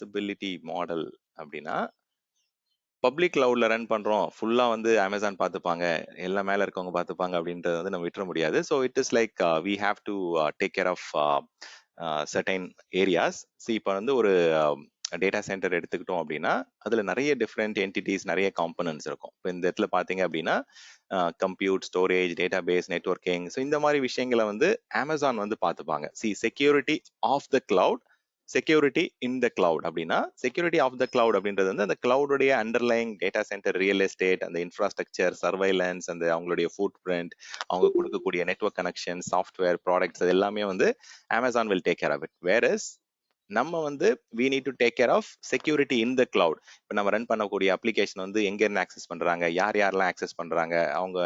Responsibility model அப்படின்னா public கிளவுட்ல run பண்றோம் ஃபுல்லா வந்து அமேசான் பார்த்துப்பாங்க எல்லாம் மேல இருக்கவங்க பார்த்துப்பாங்க அப்படின்றத வந்து நம்ம விட்டுற முடியாது. So it is like we have to take care of certain areas. See இப்போ வந்து ஒரு டேட்டா சென்டர் எடுத்துக்கிட்டோம் அப்படின்னா அதுல நிறைய டிஃப்ரெண்ட் என்டிட்டிஸ் நிறைய காம்பனன்ட்ஸ் இருக்கும். இப்போ இந்த இடத்துல பாத்தீங்க அப்படின்னா compute, storage, database, networking, so இந்த மாதிரி விஷயங்களை வந்து அமேசான் வந்து பார்த்துப்பாங்க. சி security of the cloud, security in the cloud அப்படின்னா செக்யூரிட்டி ஆஃப் த கிளவுட் அப்படின்றது வந்து அந்த கிளவுடைய underlying data centre, real estate, அந்த இன்ஃப்ராஸ்ட்ரக்சர், சர்வைலன்ஸ், அந்த அவங்களுடைய ஃபுட் பிரிண்ட், அவங்க கொடுக்கக்கூடிய நெட்வொர்க் கனெக்ஷன், சாஃப்ட்வேர், ப்ராடக்ட்ஸ், அது எல்லாமே வந்து Amazon will take care of it. Whereas நம்ம வந்து we need to take care of security in the cloud. இப்போ நம்ம ரன் பண்ணக்கூடிய அப்ளிகேஷன் வந்து எங்க இருந்து ஆக்சஸ் பண்றாங்க, யார் யாரெல்லாம் ஆக்சஸ் பண்றாங்க, அவங்க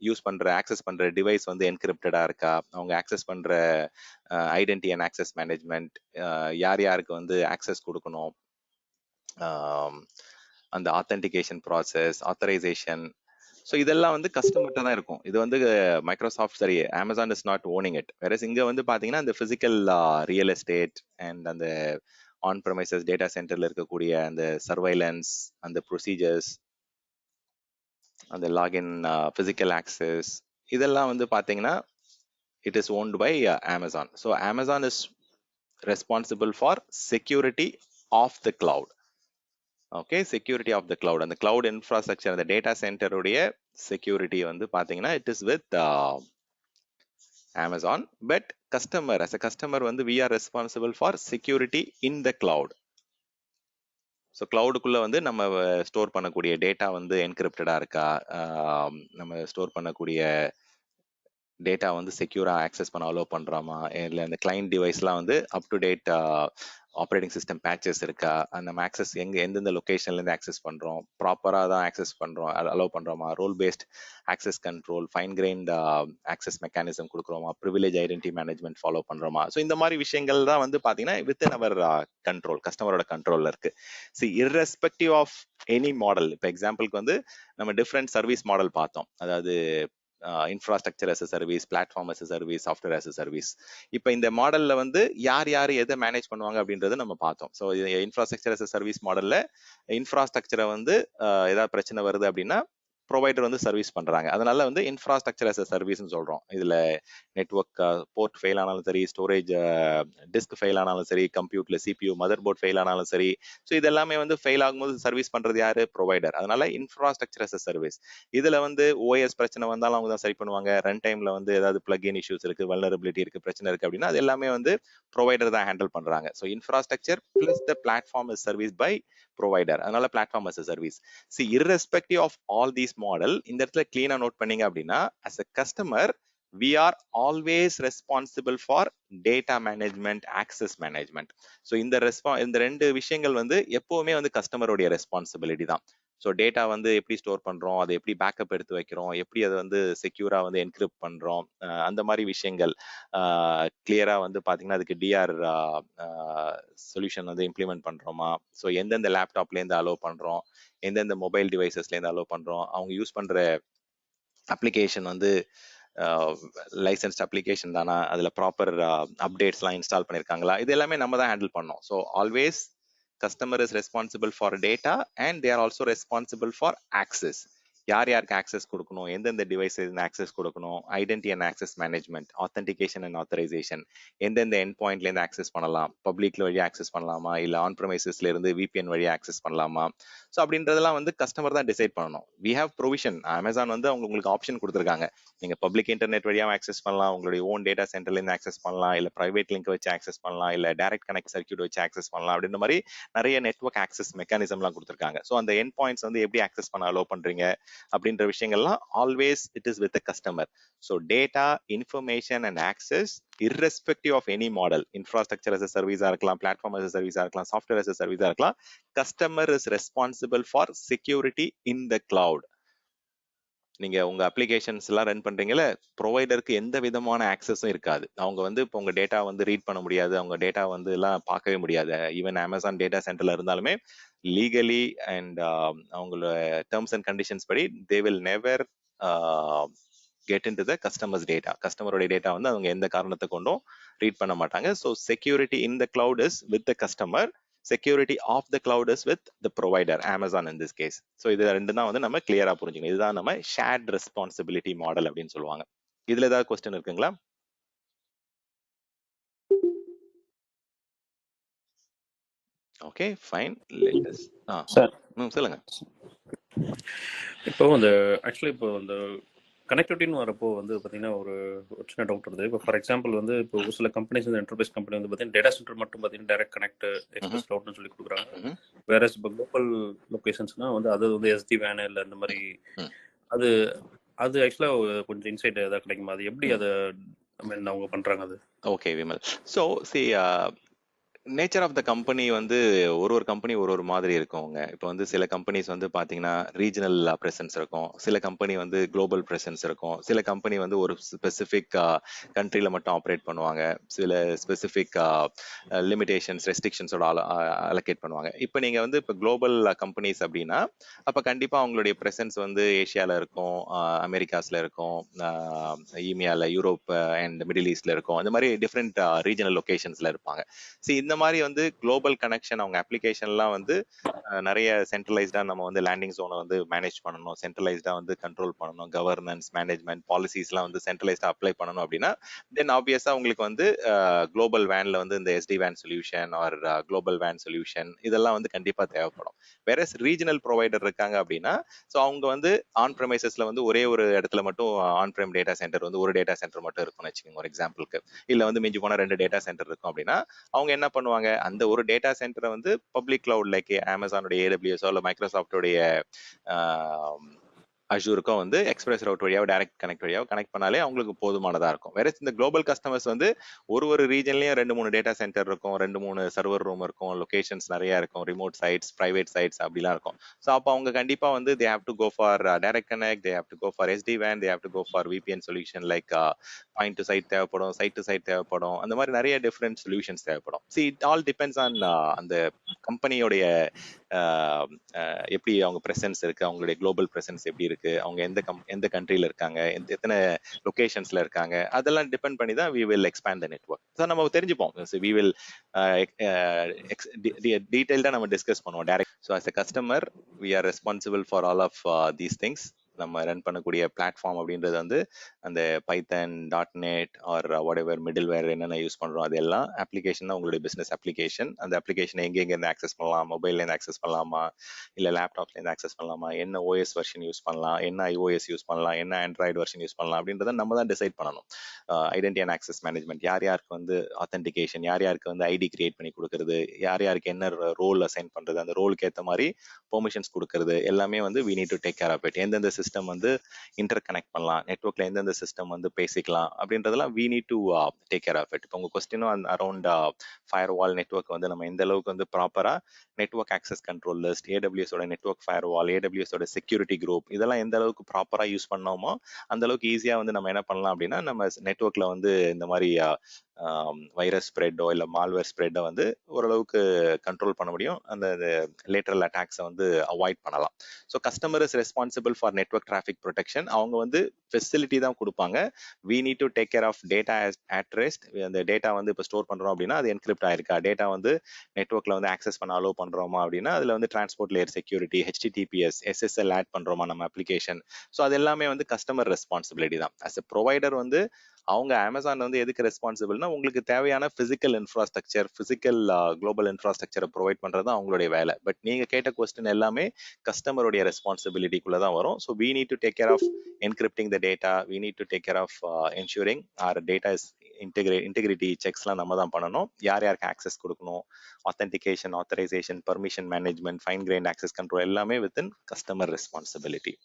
யூஸ் பண்ற ஆக்சஸ் பண்ற டிவைஸ் வந்து என்கிரிப்டடா இருக்கா, அவங்க ஆக்சஸ் பண்ற ஐடென்டிட்டி அண்ட் ஆக்சஸ் மேனேஜ்மெண்ட், யார் யாருக்கு வந்து ஆக்சஸ் கொடுக்கணும், அந்த ஆத்தென்டிகேஷன் ப்ராசஸ், ஆத்தரைசேஷன், ஸோ இதெல்லாம் வந்து கஸ்டமர்கிட்ட தான் இருக்கும். இது வந்து மைக்ரோசாஃப்ட் சரி Amazon is not owning it. வேற இங்க வந்து பாத்தீங்கன்னா அந்த பிசிக்கல் ரியல் எஸ்டேட் அண்ட் அந்த ஆன் ப்ரமைசஸ் டேட்டா சென்டர்ல இருக்கக்கூடிய அந்த சர்வைலன்ஸ், அந்த ப்ரொசீஜர்ஸ், அந்த லாகின், பிசிக்கல் ஆக்சஸ், இதெல்லாம் வந்து பாத்தீங்கன்னா it is owned by Amazon. So Amazon is responsible for security of the cloud. Okay, security of the cloud, அந்த கிளவுட் இன்ஃப்ராஸ்ட்ரக்சர், அந்த டேட்டா சென்டருடைய செக்யூரிட்டி வந்து பாத்தீங்கன்னா இட் இஸ் வித் Amazon. But customer, as a customer வந்து we are responsible for security in the cloud. So கிளவுடுக்குள்ள வந்து நம்ம ஸ்டோர் பண்ணக்கூடிய டேட்டா வந்து என்கிரிப்டடா இருக்கா, நம்ம ஸ்டோர் பண்ணக்கூடிய டேட்டா வந்து செக்யூரா ஆக்சஸ் பண்ண அலோவ் பண்றோமா, இல்லை அந்த கிளைண்ட் டிவைஸ்லாம் வந்து up to date operating system patches இருக்கா, நம்ம ஆக்சஸ் எந்தெந்த லொகேஷன்ல இருந்து ஆக்சஸ் பண்றோம், ப்ராப்பரா தான் ஆக்சஸ் பண்றோம் அலோவ் பண்றோமா, role based access control, fine grained access mechanism கொடுக்குறோமா, ப்ரிவிலேஜ் ஐடென்டிட்டி மேனேஜ்மெண்ட் ஃபாலோ பண்றோமா. ஸோ இந்த மாதிரி விஷயங்கள் தான் வந்து பாத்தீங்கன்னா வித் இன் அவர் கண்ட்ரோல், கஸ்டமரோட கண்ட்ரோல்ல இருக்கு. See irrespective of any model, இப்போ எக்ஸாம்பிளுக்கு வந்து நம்ம டிஃப்ரெண்ட் சர்வீஸ் மாடல் பார்த்தோம், அதாவது infrastructure as a service, platform as a service, software as a service. இப்போ இந்த மாடல்ல வந்து யார் யார் எதை மேனேஜ் பண்ணுவாங்க அப்படின்றத நம்ம பார்த்தோம். So infrastructure as a service மாடல்ல இன்ஃப்ராஸ்ட்ரக்சரை வந்து ஏதாவது பிரச்சனை வருது அப்படின்னா ப்ரொவைடர் வந்து சர்வீஸ் பண்றாங்க, அதனால வந்து இன்ஃப்ராஸ்ட்ரக்சர் as a சர்வீஸ்னு சொல்றோம். இதுல நெட்வொர்க் போர்ட் ஃபெயில் ஆனாலும் சரி, ஸ்டோரேஜ் டிஸ்க் ஃபெயில் ஆனாலும் சரி, கம்ப்யூட்டர்ல சிபியூ மதர் போர்ட் ஃபெயில் ஆனாலும் சரி, ஸோ இதெல்லாமே வந்து ஃபெயில் ஆகும்போது சர்வீஸ் பண்றது யாரு, ப்ரொவைடர். அதனால இன்ஃப்ராஸ்ட்ரக்சர் as a சர்வீஸ். இதுல வந்து ஓஎஸ் பிரச்சனை வந்தாலும் அவங்க தான் சரி பண்ணுவாங்க, ரன் டைம்ல வந்து ஏதாவது பிளக்இன் இஷ்யூஸ் இருக்கு, வல்னரபிலிட்டி இருக்கு, பிரச்சனை இருக்கு அப்படின்னா அது எல்லாமே வந்து ப்ரொவைடர் தான் ஹேண்டில் பண்றாங்க. So infrastructure plus the platform is service by provider, அதனால பிளாட்ஃபார்ம் as a சர்வீஸ். சி irrespective of all these model, இந்த இடத்துல கிளீனா நோட் பண்ணீங்க அப்படின்னா as a customer we are always responsible for data management, access management. So இந்த ரெண்டு விஷயங்கள் வந்து எப்பவுமே வந்து கஸ்டமருடைய ரெஸ்பான்சிபிலிட்டி தான். ஸோ டேட்டா வந்து எப்படி ஸ்டோர் பண்றோம், அதை எப்படி பேக்கப் எடுத்து வைக்கிறோம், எப்படி அதை வந்து செக்யூரா வந்து என்கிரிப்ட் பண்றோம், அந்த மாதிரி விஷயங்கள் கிளியரா வந்து பாத்தீங்கன்னா அதுக்கு டிஆர் சொல்யூஷன் வந்து இம்ப்ளிமெண்ட் பண்றோமா, ஸோ எந்தெந்த லேப்டாப்ல இருந்து அலோவ் பண்றோம், எந்தெந்த மொபைல் டிவைசஸ்ல இருந்து அலோவ் பண்றோம், அவங்க யூஸ் பண்ற அப்ளிகேஷன் வந்து லைசன்ஸ்ட் அப்ளிகேஷன் தானா, அதுல ப்ராப்பர் அப்டேட்ஸ்லாம் இன்ஸ்டால் பண்ணிருக்காங்களா, இது எல்லாமே நம்ம தான் ஹேண்டில் பண்ணோம். So always customer is responsible for data and they are also responsible for access. யார் யாருக்கு ஆக்சஸ் கொடுக்கணும், எந்தெந்த டிவைஸ் ஆக்சஸ் கொடுக்கணும், identity and access management, authentication and authorisation, எந்தெந்த எண்ட் பாயிண்ட்ல இருந்து ஆக்சஸ் பண்ணலாம், பப்ளிக்ல வழியா ஆக்சஸ் பண்ணலாமா, இல்ல ஆன் ப்ரமைசஸ்ல இருந்து விபிஎன் வழியா ஆக்சஸ் பண்ணலாமா, ஸோ அப்படின்றதெல்லாம் வந்து கஸ்டமர் தான் டிசைட் பண்ணணும். வி ஹேவ் ப்ரொவிஷன், அமேசான் வந்து உங்களுக்கு ஆப்ஷன் கொடுத்துருக்காங்க, நீங்க பப்ளிக் இன்டர்நெட் வழியாக ஆக்சஸ் பண்ணலாம், உங்களுடைய ஓன் டேட்டா சென்டர்ல இருந்து ஆக்சஸ் பண்ணலாம், இல்ல பிரைவேட் லிங்க் வச்சு ஆக்சஸ் பண்ணலாம், இல்ல டைரக்ட் கனெக்ட் சர்க்யூட் வச்சு ஆக்சஸ் பண்ணலாம், அப்படின்ற மாதிரி நிறைய நெட்வொர்க் ஆக்சஸ் மெக்கானிசம்லாம் கொடுத்துருக்காங்க. ஸோ அந்த எண்ட் பாயிண்ட்ஸ் வந்து எப்படி ஆக்சஸ் பண்ண அலோவ் பண்றீங்க அப்படின்ற விஷயங்கள்லாம் ஆல்வேஸ் இட் இஸ் with customer. So data, information and access irrespective of any model, infrastructure as a service இருக்கலாம், platform as a service இருக்கலாம், software as a service இருக்கலாம், customer is responsible for security in the cloud. நீங்க உங்க applications எல்லாம் run பண்றீங்கல்ல, ப்ரொவைடருக்கு எந்த விதமான ஆக்சஸும் இருக்காது. அவங்க வந்து இப்போ உங்க டேட்டா வந்து ரீட் பண்ண முடியாது, அவங்க டேட்டா வந்து எல்லாம் பார்க்கவே முடியாது. ஈவன் அமேசான் டேட்டா சென்டர்ல இருந்தாலுமே லீகலி அண்ட் அவங்களோட டேர்ம்ஸ் அண்ட் கண்டிஷன்ஸ் படி they will never get into the customers data. கஸ்டமரோட டேட்டா வந்து அவங்க எந்த காரணத்தை கொண்டும் ரீட் பண்ண மாட்டாங்க. So security in the cloud is with the customer. Security of the cloud is with the provider, Amazon in this case. So இது ரெண்டு தான் வந்து நம்ம கிளியரா புரிஞ்சுக்கணும். இதுதான் நம்ம ஷேர்ட் ரெஸ்பான்சிபிலிட்டி மாடல் அப்படின்னு சொல்லுவாங்க. இதுல ஏதாவது கொஸ்டின் இருக்குங்களா? ஓகே ஃபைன், லேட்டஸ்ட் சார் சொல்லுங்க. இப்போ அந்த ஆக்சுவலி இப்போ அந்த கனெக்டிவிட்டின்னு வரப்போ வந்து பார்த்தீங்கன்னா ஒரு சின்ன டவுட் வருது. இப்போ ஃபார் எக்ஸாம்பிள் வந்து இப்போ ஒரு சில கம்பெனிஸ் வந்து என்டர்பிரைஸ் கம்பெனி வந்து பார்த்தீங்கன்னா டேட்டா சென்டர் மட்டும் பார்த்தீங்கன்னா டைரக்ட் கனெக்ட் எக்ஸ்பிரஸ் கிளவுட்னு சொல்லி கொடுக்குறாங்க. வேற இப்போ குளோபல் லொக்கேஷன்ஸ்னா வந்து அது வந்து எஸ்டி வேன் இல்லை அந்த மாதிரி அது அது ஆக்சுவலாக கொஞ்சம் இன்சைட் ஏதாவது கிடைக்குமா? அது எப்படி அதை அவங்க பண்ணுறாங்க அது? Okay Vimal. So see nature of the company வந்து ஒரு கம்பெனி ஒரு மாதிரி இருக்குங்க. இப்போ வந்து சில கம்பெனிஸ் வந்து பார்த்தீங்கன்னா ரீஜனல் ப்ரெசன்ஸ் இருக்கும், சில கம்பெனி வந்து குளோபல் ப்ரெசன்ஸ் இருக்கும், சில கம்பெனி வந்து ஒரு ஸ்பெசிஃபிக் கண்ட்ரியில் மட்டும் ஆப்ரேட் பண்ணுவாங்க, சில ஸ்பெசிஃபிக் லிமிடேஷன்ஸ் ரெஸ்ட்ரிக்ஷன்ஸோட அலோகேட் பண்ணுவாங்க. இப்போ நீங்கள் வந்து இப்போ குளோபல் கம்பெனிஸ் அப்படின்னா அப்போ கண்டிப்பாக அவங்களுடைய ப்ரெசன்ஸ் வந்து ஏஷியாவில் இருக்கும், அமெரிக்காஸில் இருக்கும், ஈமியாவில், யூரோப் அண்ட் மிடில் ஈஸ்டில் இருக்கும், அந்த மாதிரி டிஃப்ரெண்ட் ரீஜனல் லொக்கேஷன்ஸில் இருப்பாங்க. இந்த மாதிரி வந்து குளோபல் கனெக்ஷன் அவங்க அப்ளிகேஷன்லாம் வந்து நிறைய சென்ட்ரலைஸ்டா நம்ம வந்து லேண்டிங் ஜோனை வந்து மேனேஜ் பண்ணணும், சென்ட்ரலைஸ்டா வந்து கண்ட்ரோல் பண்ணணும், கவர்னன்ஸ் மேனேஜ்மெண்ட் பாலிசிஸ்லாம் வந்து சென்ட்ரலைஸ்டா அப்ளை பண்ணணும் அப்படின்னா தென் ஆப்வியஸா உங்களுக்கு வந்து குளோபல் வேன்ல வந்து இந்த ST van solution R global van solution இதெல்லாம் வந்து கண்டிப்பா தேவைப்படும். வேற ரீஜனல் ப்ரொவைடர் இருக்காங்க அப்படின்னா ஸோ அவங்க வந்து ஆன் ப்ரெமைசஸ்ல வந்து ஒரே ஒரு இடத்துல மட்டும் ஆன் ப்ரைம் டேட்டா சென்டர் வந்து ஒரு டேட்டா சென்டர் மட்டும் இருக்கும்னு வச்சுக்கோங்க ஒரு எக்ஸாம்பிளுக்கு, இல்லை வந்து மிஞ்சி போனால் 2 டேட்டா சென்டர் இருக்கும் அப்படின்னா அவங்க என்ன பண்ணுவாங்க, அந்த ஒரு டேட்டா சென்டரை வந்து பப்ளிக் கிளவுட் லைக் அமேசானுடைய AWS இல்லை மைக்ரோசாஃப்டோடைய அஷூருக்கும் வந்து எக்ஸ்பிரஸ் ரவுட் வழியாக டைரக்ட் கனெக்ட் வழியாக கனெக்ட் பண்ணாலே அவங்களுக்கு போதுமானதாக இருக்கும். வேற இந்த குளோபல் கஸ்டமர்ஸ் வந்து ஒரு ரீஜன்லயும் 2-3 டேட்டா சென்டர் இருக்கும், 2-3 சர்வர் ரூம் இருக்கும், லொகேஷன்ஸ் நிறைய இருக்கும், ரிமோட் சைட்ஸ், பிரைவேட் சைட்ஸ் அப்படிலாம் இருக்கும். ஸோ அப்போ அவங்க கண்டிப்பா வந்து they have to go for direct connect, they have to go for SD WAN, they have to go for VPN solution like point to site தேவைப்படும், site to site தேவைப்படும், அந்த மாதிரி நிறைய டிஃப்ரெண்ட் சொல்யூஷன்ஸ் தேவைப்படும். See it all depends on அந்த கம்பெனியோடைய எப்படி அவங்க ப்ரெசன்ஸ் இருக்கு, அவங்களுடைய குளோபல் ப்ரெசன்ஸ் எப்படி இருக்கு, அவங்க எந்த கண்ட்ரியில இருக்காங்க, எத்தனை லொகேஷன்ஸ்ல இருக்காங்க, அதெல்லாம் டிபெண்ட் பண்ணி தான் we will expand the network. So நம்ம தெரிஞ்சுப்போம், வி வில் டீடைல்டா நம்ம டிஸ்கஸ் பண்ணுவோம் direct. So as a customer we are responsible for all of these things. நம்ம ரன் பண்ணக்கூடிய பிளாட்ஃபார்ம் அப்படின்றது வந்து அந்த Python, .NET or whatever middleware என்னென்ன யூஸ் பண்ணுறோம் அது எல்லாம் அப்ளிகேஷன் தான் உங்களுடைய பிஸ்னஸ் அப்ளிகேஷன். அந்த அப்ளிகேஷன் எங்கெங்கேருந்து ஆக்சஸ் பண்ணலாம், மொபைல்லேருந்து ஆக்சஸ் பண்ணலாமா, இல்லை லேப்டாப்லேருந்து ஆக்சஸ் பண்ணலாமா, என்ன OS வெர்ஷன் யூஸ் பண்ணலாம், என்ன iOS யூஸ் பண்ணலாம், என்ன ஆண்ட்ராய்டு வெர்ஷன் யூஸ் பண்ணலாம் அப்படின்றத நம்ம தான் டிசைட் பண்ணணும். ஐடென்டி அண்ட் ஆக்சஸ் மேனேஜ்மெண்ட், யார் யாருக்கு வந்து ஆத்தென்டிகேஷன், யார் யாருக்கு வந்து ஐடி கிரியேட் பண்ணி கொடுக்கறது, யார் யாருக்கு என்ன ரோல் அசைன் பண்ணுறது, அந்த ரோலுக்கு ஏற்ற மாதிரி பெர்மிஷன்ஸ் கொடுக்கறது எல்லாமே வந்து we need to take care of it. எந்தெந்த சிஸ்டம் வந்து இன்டர் கனெக்ட் பண்ணலாம், நெட்வொர்க்ல எந்தெந்த சிஸ்டம் வந்து பேசிக்கலாம் அப்படின்றதெல்லாம் we need to take care of it. இப்போ உங்க கொஸ்டினும் அரௌண்ட் ஃபயர் வால் நெட்வொர்க் வந்து நம்ம எந்த அளவுக்கு வந்து ப்ராப்பரா network access control list, AWS ஓட நெட்வொர்க் ஃபயர் வால், AWS ஓட செக்யூரிட்டி குரூப் இதெல்லாம் எந்த அளவுக்கு ப்ராப்பரா யூஸ் பண்ணோமோ அந்த அளவுக்கு ஈஸியா வந்து நம்ம என்ன பண்ணலாம் அப்படின்னா நம்ம நெட்வொர்க்ல வந்து இந்த மாதிரி வைரஸ் ஸ்ப்ரெட்டோ இல்லை மால்வேர் ஸ்ப்ரெட்டை வந்து ஓரளவுக்கு கண்ட்ரோல் பண்ண முடியும், அந்த லேட்டரல் அட்டாக்ஸை வந்து அவாய்ட் பண்ணலாம். So customer is responsible for network traffic protection. அவங்க வந்து ஃபெசிலிட்டி தான் கொடுப்பாங்க. We need to take care of data at rest. அந்த டேட்டா வந்து இப்போ ஸ்டோர் பண்ணுறோம் அப்படின்னா அது என்கிரிப்ட் ஆயிருக்கா, டேட்டா வந்து நெட்வொர்க்கில் வந்து ஆக்சஸ் பண்ண அலோவ் பண்ணுறோமா அப்படின்னா அதில் வந்து transport layer security, HTTPS, SSL add பண்ணுறோமா நம்ம அப்ளிகேஷன். ஸோ அது எல்லாமே வந்து கஸ்டமர் ரெஸ்பான்சிபிலிட்டி தான். அஸ் எ ப்ரொவைடர் வந்து அவங்க அமேசான் வந்து எதுக்கு ரெஸ்பான்சிபிள்னா உங்களுக்கு தேவையான பிசிக்கல் இன்ஃப்ராஸ்ட்ரக்சர், பிசிக்கல் குளோபல் இன்ஃப்ராஸ்ட்ரக்சரை ப்ரொவைட் பண்றது தான் அவங்களுடைய வேலை. பட் நீங்க கேட்ட கொஸ்டின் எல்லாமே கஸ்டமருடைய ரெஸ்பான்சிபிலிட்டிக்குள்ள தான் வரும். So we need to take care of encrypting the data, we need to take care of ensuring our data is integrity செக்ஸ்லாம் நம்ம தான் பண்ணணும். யார் யாருக்கு ஆக்சஸ் கொடுக்கணும், authentication, authorisation, permission management, fine grained access control எல்லாமே வித்தின் கஸ்டமர் ரெஸ்பான்சிபிலிட்டி.